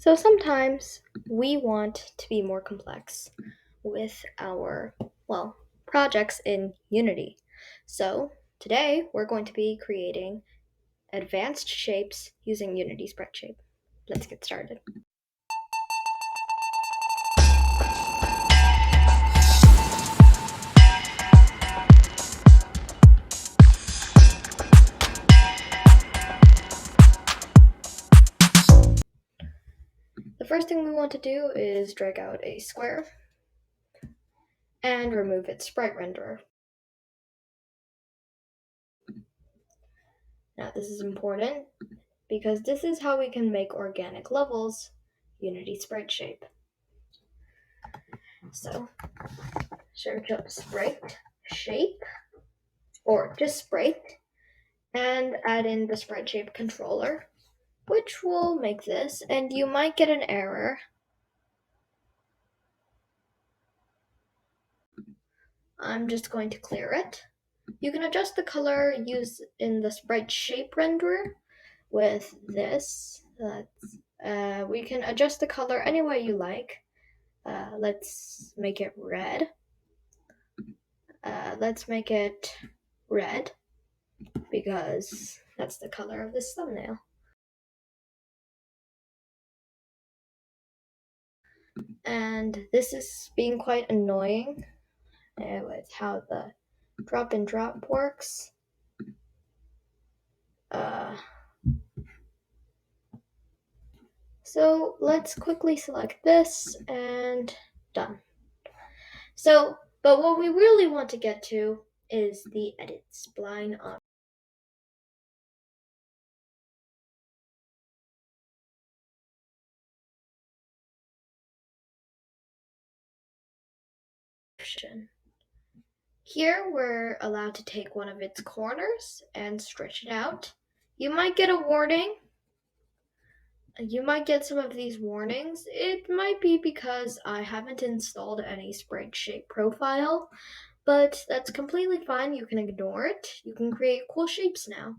So sometimes we want to be more complex with our, projects in Unity. So today we're going to be creating advanced shapes using Unity Sprite Shape. Let's get started. The first thing we want to do is drag out a square and remove its sprite renderer. Now this is important because this is how we can make organic levels Unity Sprite Shape. So search up Sprite Shape or just Sprite and add in the Sprite Shape controller, which will make this, and you might get an error. I'm just going to clear it. You can adjust the color used in the Sprite Shape renderer with this. We can adjust the color any way you like. Let's make it red. Let's make it red because that's the color of this thumbnail. And this is being quite annoying with how the drop and drop works. So let's quickly select this and done. But what we really want to get to is the edit spline option. Here we're allowed to take one of its corners and stretch it out. You might get a warning. You might get some of these warnings. It might be because I haven't installed any Sprite Shape profile, but that's completely fine. You can ignore it. You can create cool shapes now.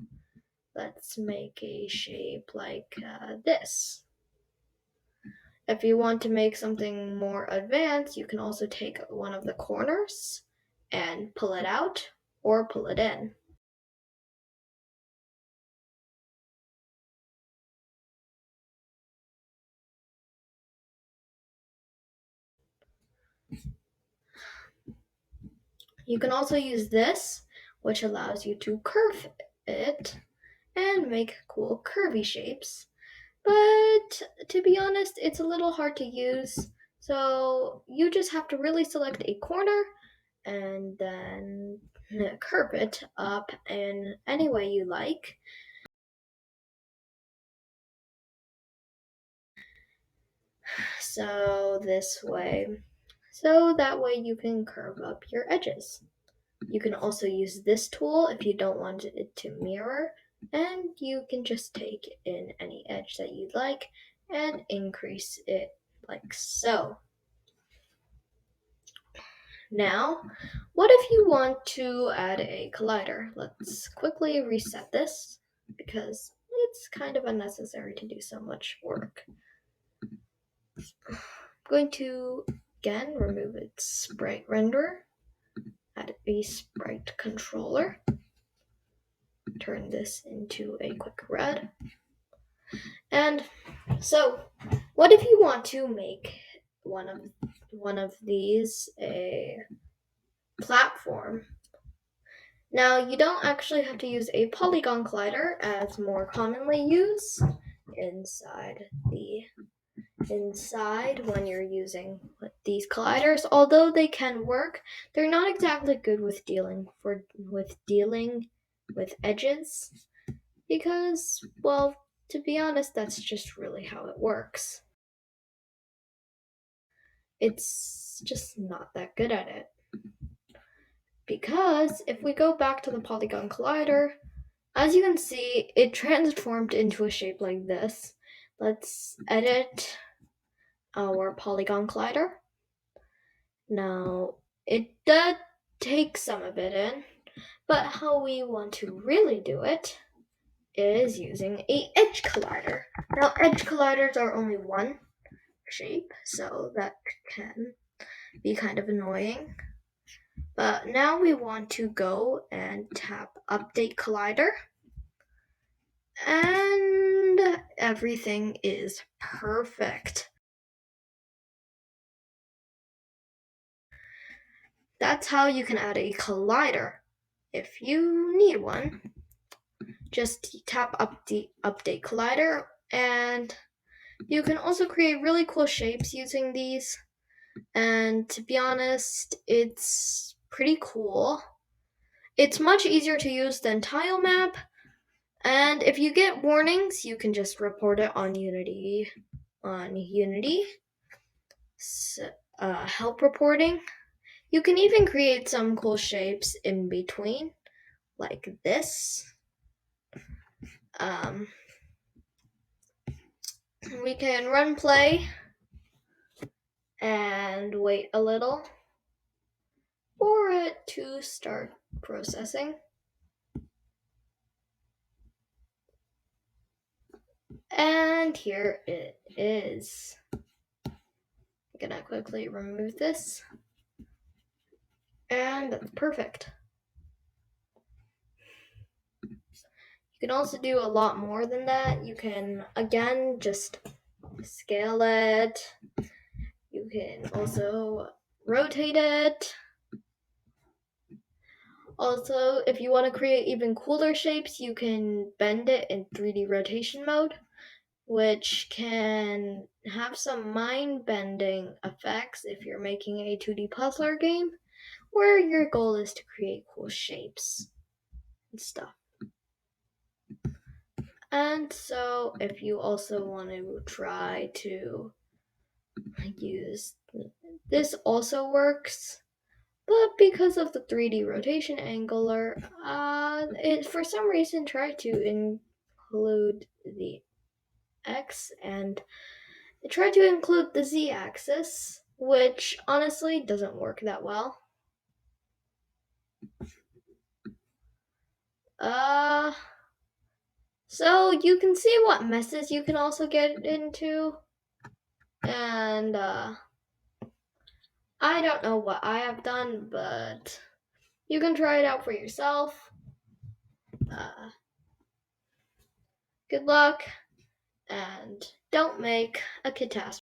Let's make a shape like this. If you want to make something more advanced, you can also take one of the corners and pull it out or pull it in. You can also use this, which allows you to curve it and make cool curvy shapes. But to be honest, it's a little hard to use. So you just have to really select a corner and then curve it up in any way you like. So that way you can curve up your edges. You can also use this tool if you don't want it to mirror, and you can just take in any edge that you'd like and increase it like so. Now, what if you want to add a collider? Let's quickly reset this because it's kind of unnecessary to do so much work. I'm going to again remove its sprite renderer, add a sprite controller, turn this into a quick red. And so, what if you want to make one of these a platform? Now, you don't actually have to use a polygon collider as more commonly used inside when you're using these colliders. Although they can work, they're not exactly good with dealing with edges because, well, to be honest, that's just really how it works. It's just not that good at it. Because if we go back to the polygon collider, as you can see, it transformed into a shape like this. Let's edit our polygon collider. Now, it does take some of it in, but how we want to really do it is using a edge collider. Now, edge colliders are only one shape, so that can be kind of annoying. But now we want to go and tap Update Collider, and everything is perfect. That's how you can add a collider. If you need one, just tap Update Collider, and you can also create really cool shapes using these. And to be honest, it's pretty cool. It's much easier to use than tile map, and if you get warnings, you can just report it on Unity. So, help reporting. You can even create some cool shapes in between, like this. We can run play and wait a little for it to start processing. And here it is. I'm gonna quickly remove this. And that's perfect. You can also do a lot more than that. You can, again, just scale it. You can also rotate it. Also, if you want to create even cooler shapes, you can bend it in 3D rotation mode, which can have some mind-bending effects if you're making a 2D puzzler game where your goal is to create cool shapes and stuff. And so if you also want to try to use this, also works, but because of the 3D rotation angular, it for some reason tried to include the X and it tried to include the Z axis, which honestly doesn't work that well. So you can see what messes you can also get into, and I don't know what I have done, but you can try it out for yourself. Good luck, and don't make a catastrophe.